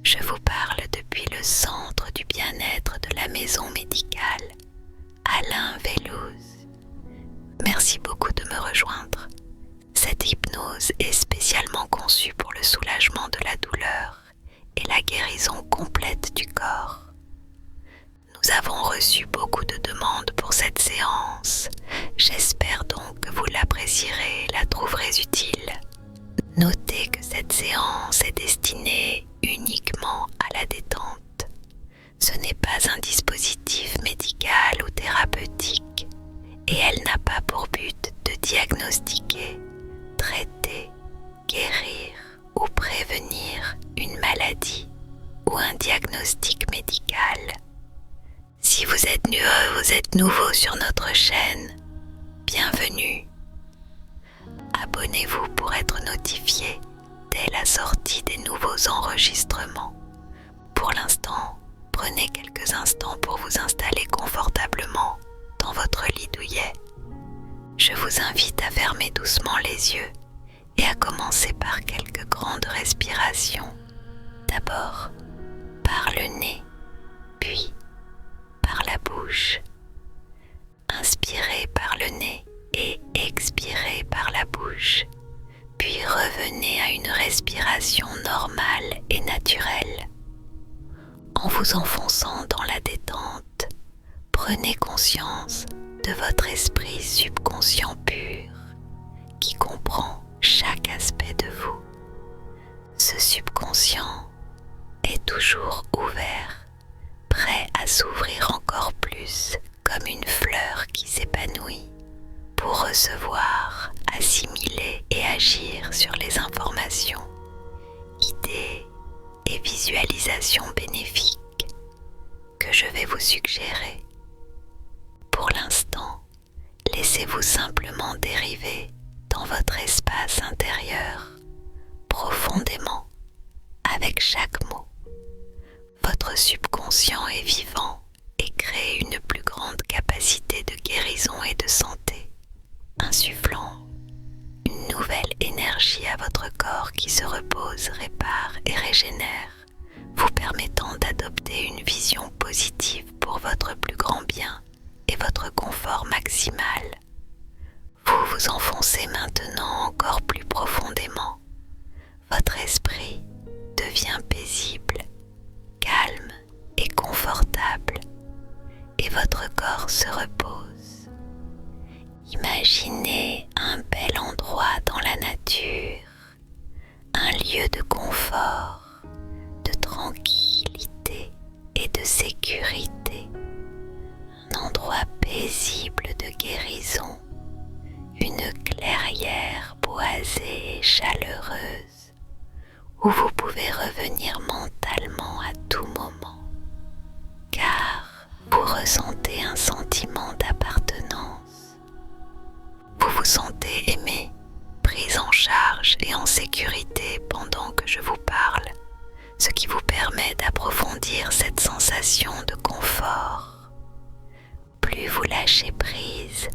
Je vous parle depuis le centre du bien-être de la maison médicale, Alain Vélouz. Merci beaucoup de me rejoindre. Cette hypnose est spécialement conçue pour le soulagement de la douleur et la guérison complète du corps. Nous avons reçu beaucoup de demandes pour cette séance. J'espère donc que vous l'apprécierez et la trouverez utile. Notez que cette séance est destinée uniquement à la détente. Ce n'est pas un dispositif médical ou thérapeutique et elle n'a pas pour but de diagnostiquer, traiter, guérir ou prévenir une maladie ou un diagnostic médical. Si vous êtes nouveau sur notre chaîne, bienvenue. Abonnez-vous pour être notifié dès la sortie des nouveaux enregistrements. Pour l'instant, prenez quelques instants pour vous installer confortablement dans votre lit douillet. Je vous invite à fermer doucement les yeux et à commencer par quelques grandes respirations. D'abord, par le nez, puis par la bouche. Inspirez par le nez et expirez par la bouche, puis revenez à une respiration normale et naturelle. En vous enfonçant dans la détente, prenez conscience de votre esprit subconscient pur qui comprend chaque aspect de vous. Ce subconscient est toujours ouvert, prêt à s'ouvrir encore plus comme une fleur qui s'épanouit pour recevoir, assimiler et agir sur les informations, idées et visualisations bénéfiques que je vais vous suggérer. Pour l'instant, laissez-vous simplement dériver dans votre espace intérieur, profondément, avec chaque mot. Votre subconscient est vivant et crée une plus grande capacité de guérison et de santé, insufflant une nouvelle énergie à votre corps qui se repose, répare et régénère, vous permettant d'adopter une vision positive pour votre plus grand bien et votre confort maximal. Vous vous enfoncez maintenant encore plus profondément. Votre esprit devient paisible, calme et confortable, et votre corps se repose. Imaginez un bel endroit dans la nature, un lieu de confort, de tranquillité et de sécurité, un endroit paisible de guérison, une clairière boisée et chaleureuse où vous pouvez revenir mentalement à tout moment, car vous ressentez un sentiment d'appartenance. Vous vous sentez aimé, pris en charge et en sécurité pendant que je vous parle, ce qui vous permet d'approfondir cette sensation de confort. Plus vous lâchez prise,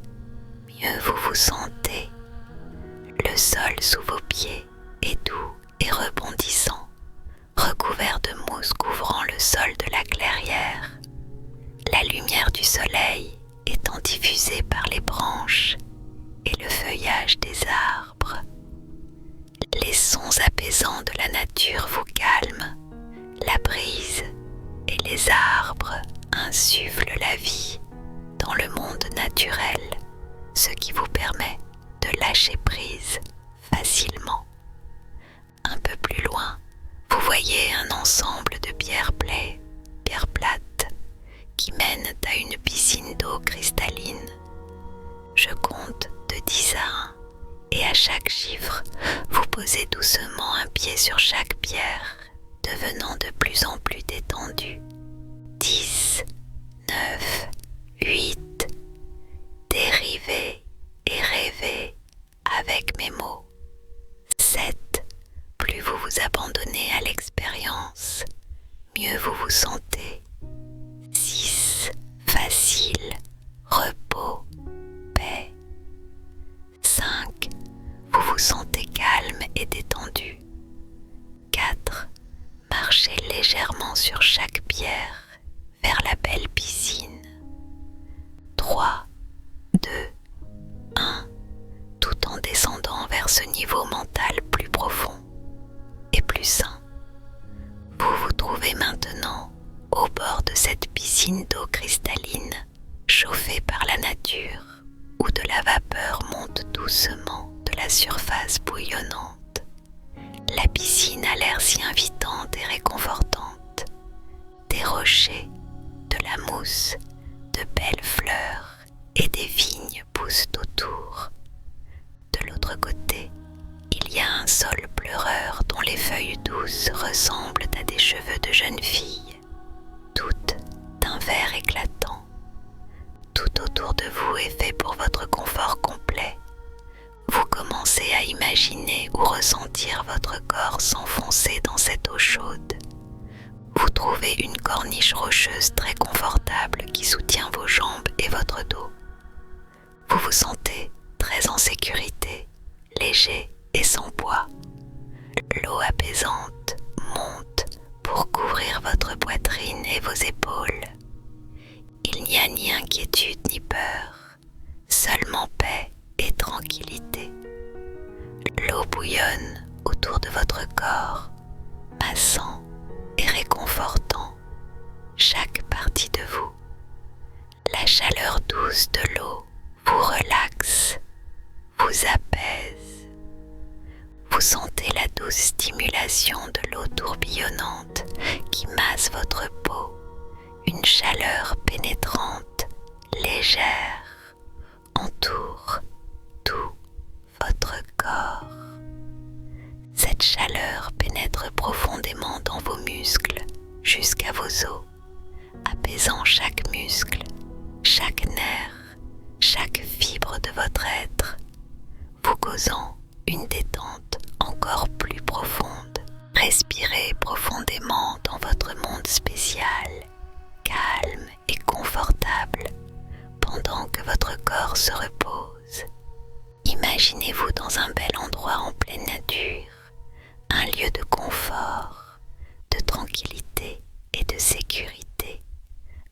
mieux vous vous sentez. Le sol sous vos pieds est doux et rebondissant, recouvert de mousse couvrant le sol de la clairière. La lumière du soleil étant diffusée par les branches et le feuillage des arbres. Les sons apaisants de la nature vous calment. La brise et les arbres insufflent la vie dans le monde naturel, ce qui vous permet de lâcher prise facilement. Un peu plus loin, vous voyez un ensemble de pierres plates, qui mènent à une piscine d'eau cristalline. Je compte de 10 à 1, et à chaque chiffre, vous posez doucement un pied sur chaque pierre, devenant de plus en plus détendu. 10, 9, 8, dérivez et rêvez avec mes mots. 7, plus vous vous abandonnez à l'expérience, mieux vous vous sentez. 6, facile, repos, paix. 5, vous vous sentez calme et détendu. 4, marchez légèrement légèrement sur chaque pierre vers la belle piscine. 3, 2, 1, tout en descendant vers ce niveau mental plus profond et plus sain. Vous vous trouvez maintenant au bord de cette piscine d'eau cristalline, chauffée par la nature, où de la vapeur monte doucement de la surface bouillonnante. La piscine a l'air si invitante et réconfortante. Des rochers, de la mousse, de belles fleurs et des vignes poussent autour. De l'autre côté, il y a un sol pleureur dont les feuilles douces ressemblent à des cheveux de jeune fille, toutes d'un vert éclatant. Tout autour de vous est fait pour votre confort complet. Vous commencez à imaginer ou ressentir votre corps s'enfoncer dans cette eau chaude. Vous trouvez une corniche rocheuse très confortable qui soutient vos jambes et votre dos. Vous vous sentez très en sécurité, léger et sans poids. L'eau apaisante monte pour couvrir votre poitrine et vos épaules. Il n'y a ni inquiétude ni peur, seulement paix et tranquillité. L'eau bouillonne autour de votre corps, massant et réconfortant chaque partie de vous. La chaleur douce de l'eau vous relaxe, vous apaise. Vous sentez la douce stimulation de l'eau tourbillonnante qui masse votre peau, une chaleur pénétrante, légère, entoure tout votre corps. Cette chaleur pénètre profondément dans vos muscles jusqu'à vos os, apaisant chaque muscle, chaque nerf, chaque fibre de votre être, vous causant une détente encore plus profonde. Respirez profondément dans votre monde spécial, calme et confortable, pendant que votre corps se repose. Imaginez-vous dans un bel endroit en pleine nature, un lieu de confort, de tranquillité et de sécurité,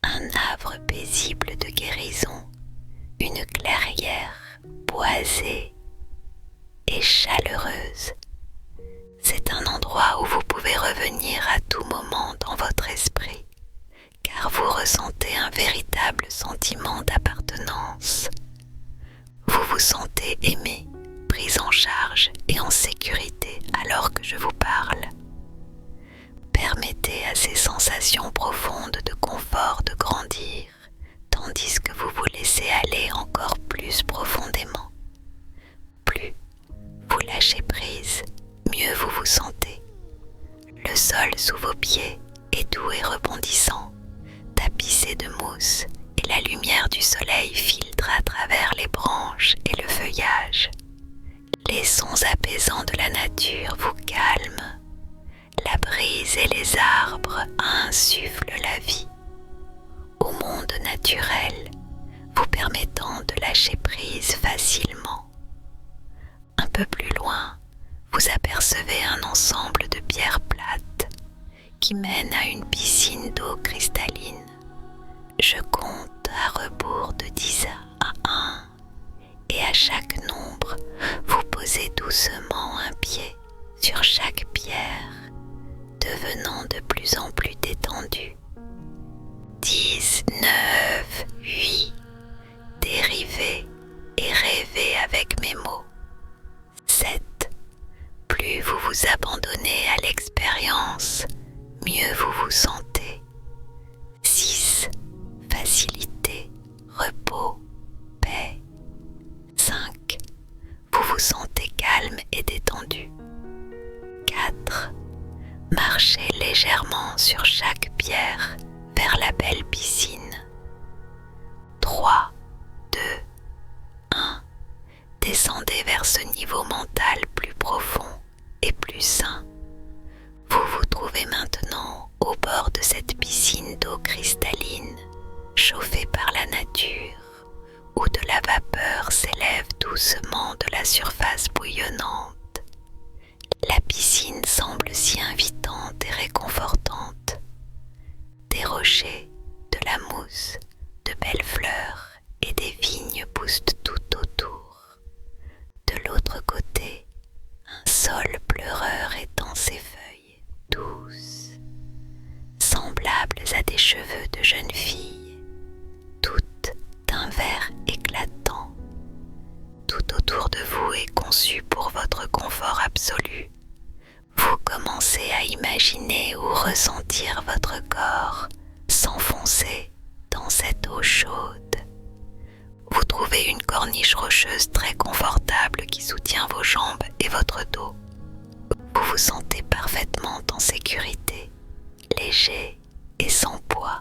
un havre paisible de guérison, une clairière boisée et chaleureuse. C'est un endroit où vous pouvez revenir à tout moment dans votre esprit, car vous ressentez un véritable sentiment d'appartenance. Vous vous sentez aimé, pris en charge et en sécurité alors que je vous parle. Permettez à ces sensations profondes de confort de grandir, tandis que vous vous laissez aller encore plus profondément. Plus vous lâchez prise, mieux vous vous sentez. Le sol sous vos pieds est doux et rebondissant, tapissé de mousse, et la lumière du soleil filtre à travers les branches et le feuillage. Les sons apaisants de la nature vous calment. La brise et les arbres insufflent la vie au monde naturel, vous permettant de lâcher prise facilement. Un peu plus loin, vous apercevez un ensemble de pierres plates qui mène à une piscine d'eau cristalline. Je compte à rebours de 10 à 1 et à chaque nombre, vous posez doucement un pied sur chaque pierre, devenant de plus en plus détendu. 10, 9, 8, dérivez et rêvez avec mes mots. 7, plus vous vous abandonnez à l'expérience, mieux vous vous sentez. 6, facilité, repos, paix. 5, vous vous sentez calme et détendu. 4, marchez légèrement sur chaque pierre vers la belle piscine. 3, 2, 1, descendez vers ce niveau mental plus profond et plus sain. Vous vous trouvez maintenant au bord de cette piscine d'eau cristalline, chauffée par la nature, où de la vapeur s'élève doucement de la surface bouillonnante. La piscine semble si invitante et réconfortante rochers, de la mousse, de belles fleurs et des vignes poussent tout autour. De l'autre côté, un saule pleureur étend ses feuilles douces, semblables à des cheveux de jeunes filles, toutes d'un vert éclatant. Tout autour de vous est conçu pour votre confort absolu. Vous commencez à imaginer ou ressentir votre corps s'enfoncer dans cette eau chaude. Vous trouvez une corniche rocheuse très confortable qui soutient vos jambes et votre dos. Vous vous sentez parfaitement en sécurité, léger et sans poids.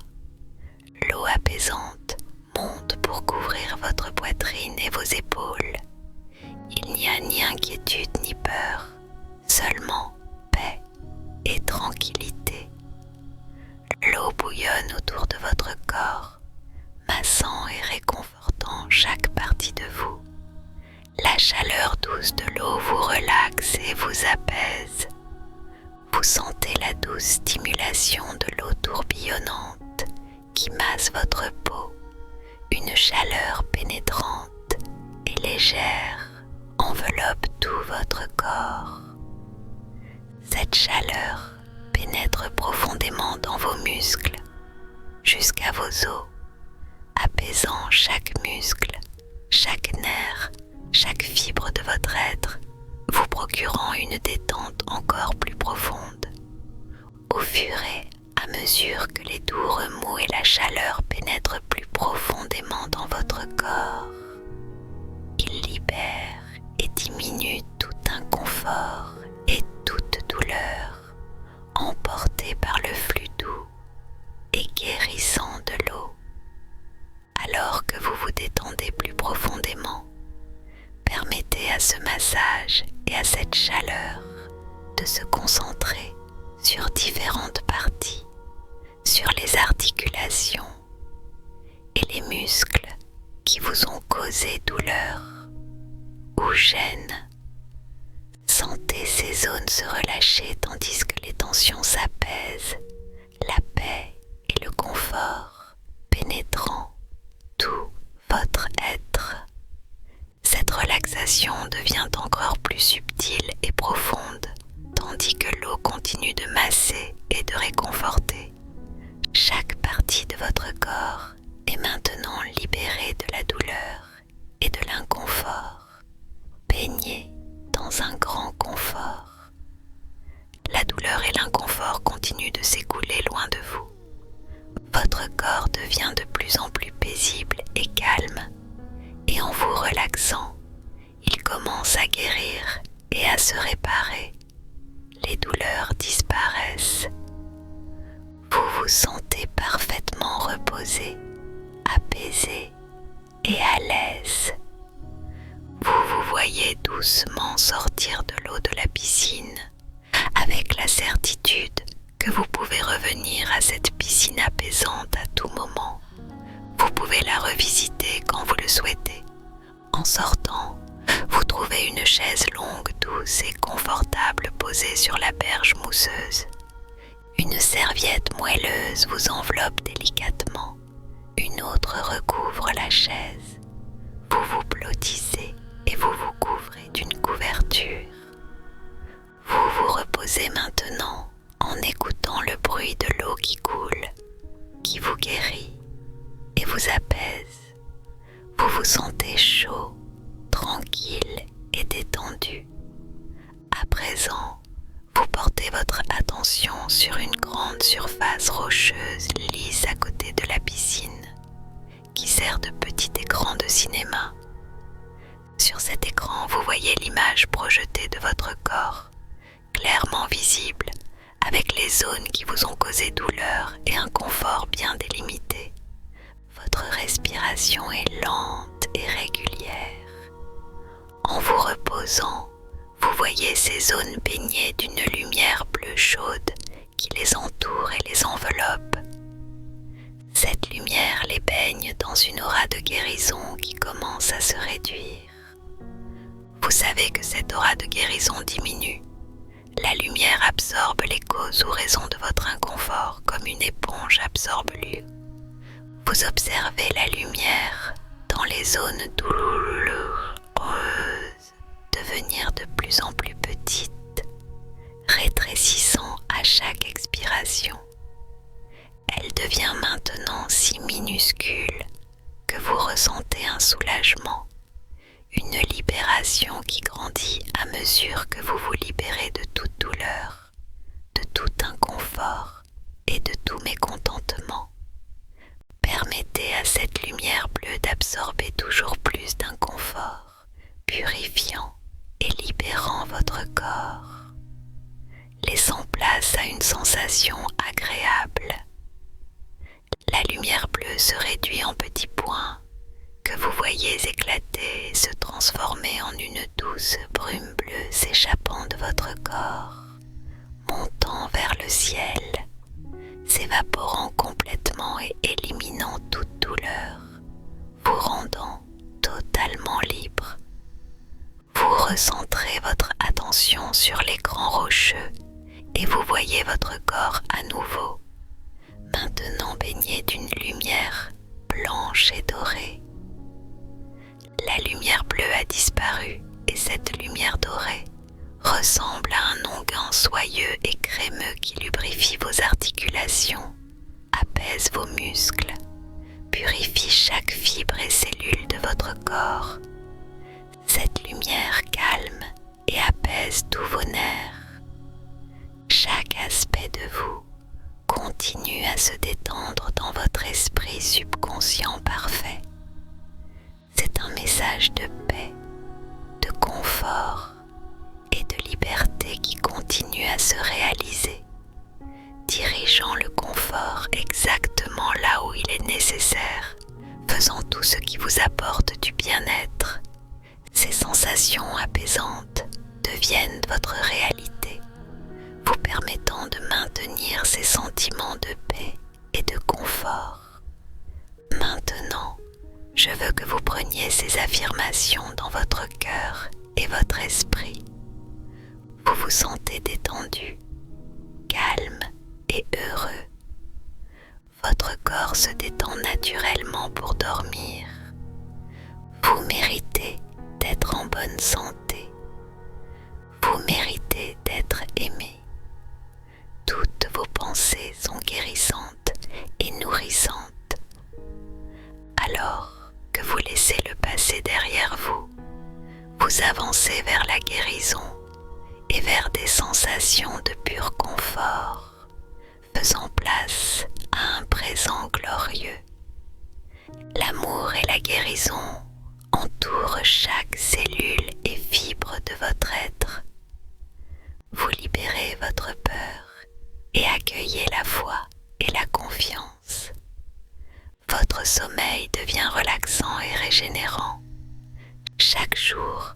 L'eau apaisante monte pour couvrir votre poitrine et vos épaules. Il n'y a ni inquiétude ni peur, seulement paix et tranquillité. L'eau bouillonne autour de votre corps, massant et réconfortant chaque partie de vous. La chaleur douce de l'eau vous relaxe et vous apaise. Vous sentez la douce stimulation de l'eau tourbillonnante qui masse votre peau. Une chaleur pénétrante et légère enveloppe tout votre corps. Cette chaleur pénètre profondément dans vos muscles, jusqu'à vos os, apaisant chaque muscle, chaque nerf, chaque fibre de votre être, vous procurant une détente encore plus profonde. Au fur et à mesure que les doux remous et la chaleur pénètrent plus profondément dans votre corps, ils libèrent et diminuent tout inconfort et toute douleur, emportés par le flux doux et guérissant de l'eau. Alors que vous vous détendez plus profondément, permettez à ce massage et à cette chaleur de se concentrer sur différentes parties, sur les articulations et les muscles qui vous ont causé douleur ou gêne. Sentez ces zones se relâcher tandis que les tensions s'apaisent, la paix et le confort pénétrant tout votre être. Cette relaxation devient encore plus subtile et profonde, tandis que l'eau continue de masser et de réconforter. Chaque partie de votre corps est maintenant libérée de la douleur et de l'inconfort, baignée dans un grand confort. La douleur et l'inconfort continuent de s'écouler loin de vous. Votre corps devient de plus en plus paisible et calme, et en vous relaxant, il commence à guérir et à se réparer. Les douleurs disparaissent. Vous vous sentez parfaitement reposé, apaisé et à l'aise. Vous vous voyez doucement sortir de l'eau de la piscine, avec la certitude que vous pouvez revenir à cette piscine apaisante à tout moment. Vous pouvez la revisiter quand vous le souhaitez. En sortant, vous trouvez une chaise longue, douce et confortable posée sur la berge mousseuse. Une serviette moelleuse vous enveloppe délicatement. Une autre recouvre la chaise. Vous vous blottissez et vous vous couvrez d'une couverture. Vous vous reposez maintenant en écoutant le bruit de l'eau qui coule, qui vous guérit et vous apaise. Vous vous sentez chaud, tranquille et détendu. À présent, vous portez votre attention sur une grande surface rocheuse lisse à côté de la piscine, qui sert de petit écran de cinéma. Sur cet écran, vous voyez l'image projetée de votre corps, clairement visible, avec les zones qui vous ont causé douleur et inconfort bien délimités. Votre respiration est lente et régulière. En vous reposant, vous voyez ces zones baignées d'une lumière bleue chaude qui les entoure et les enveloppe. Cette lumière les baigne dans une aura de guérison qui commence à se réduire. Vous savez que cette aura de guérison diminue. La lumière absorbe les causes ou raisons de votre inconfort comme une éponge absorbe l'eau. Vous observez la lumière dans les zones douloureuses devenir de plus en plus petite, rétrécissant à chaque expiration. Elle devient maintenant si minuscule que vous ressentez un soulagement, une libération qui grandit à mesure que vous vous libérez de toute douleur, de tout inconfort et de tout mécontentement. Permettez à cette lumière bleue d'absorber toujours plus d'inconfort, purifiant et libérant votre corps, laissant place à une sensation agréable. La lumière bleue se réduit en petits points que vous voyez éclater et se transformer en une douce brume bleue s'échappant de votre corps, montant vers le ciel, s'évaporant complètement et éliminant toute douleur, vous rendant totalement libre. Vous recentrez votre attention sur l'écran rocheux et vous voyez votre corps à nouveau, maintenant baigné d'une lumière blanche et dorée. La lumière bleue a disparu et cette lumière dorée ressemble à un onguent soyeux et crémeux qui lubrifie vos articulations, apaise vos muscles, purifie chaque fibre et cellule de votre corps. Cette lumière calme et apaise tous vos nerfs. Chaque aspect de vous continue à se détendre dans votre esprit subconscient parfait. C'est un message de paix, de confort et de liberté qui continue à se réaliser, dirigeant le confort exactement là où il est nécessaire, faisant tout ce qui vous apporte du bien-être. Ces sensations apaisantes deviennent votre réalité, vous permettant de maintenir ces sentiments de paix et de confort. Maintenant, je veux que vous preniez ces affirmations dans votre cœur et votre esprit. Vous vous sentez détendu, calme et heureux. Votre corps se détend naturellement pour dormir. Vous méritez d'être en bonne santé. Vous méritez d'être aimé. Toutes vos pensées sont guérissantes et nourrissantes. Alors que vous laissez le passé derrière vous, vous avancez vers la guérison et vers des sensations de pur confort, faisant place à un présent glorieux. L'amour et la guérison entourent chaque cellule et fibre de votre être. Vous libérez votre peur et accueillez la foi et la confiance. Votre sommeil devient relaxant et régénérant. Chaque jour,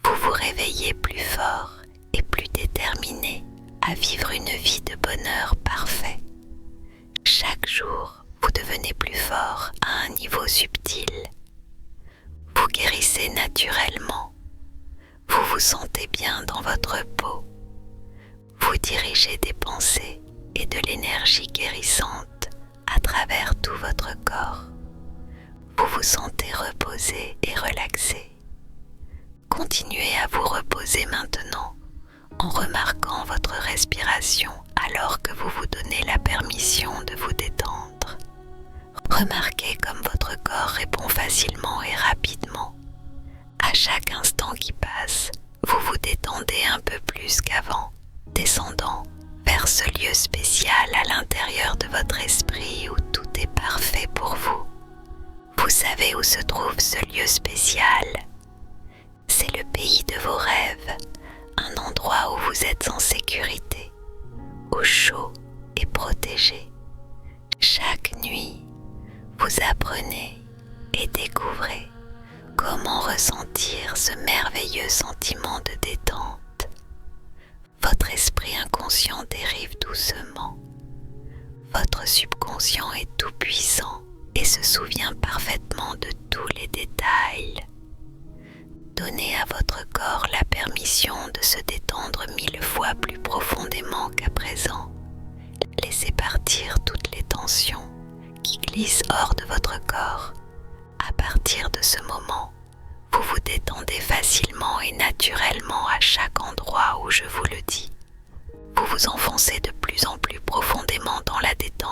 vous vous réveillez plus fort et plus déterminé à vivre une vie de bonheur parfait. Chaque jour, vous devenez plus fort à un niveau subtil. Vous guérissez naturellement. Vous vous sentez bien dans votre peau. Vous dirigez des pensées et de l'énergie guérissante à travers tout votre corps. Vous vous sentez reposé et relaxé. Continuez à vous reposer maintenant en remarquant votre respiration alors que vous vous donnez la permission de vous détendre. Remarquez comme votre corps répond facilement et rapidement. À chaque instant qui passe, vous vous détendez un peu plus qu'avant, descendant vers ce lieu spécial à l'intérieur de votre esprit où tout est parfait pour vous. Vous savez où se trouve ce lieu spécial. C'est le pays de vos rêves, un endroit où vous êtes en sécurité, au chaud et protégé. Chaque nuit, vous apprenez et découvrez comment ressentir ce merveilleux sentiment de détente. Votre esprit inconscient dérive doucement. Votre subconscient est tout puissant et se souvient parfaitement de tous les détails. Donnez à votre corps la permission de se détendre 1000 fois plus profondément qu'à présent. Laissez partir toutes les tensions qui glissent hors de votre corps. À partir de ce moment, vous vous détendez facilement et naturellement à chaque endroit où je vous le dis. Vous vous enfoncez de plus en plus profondément dans la détente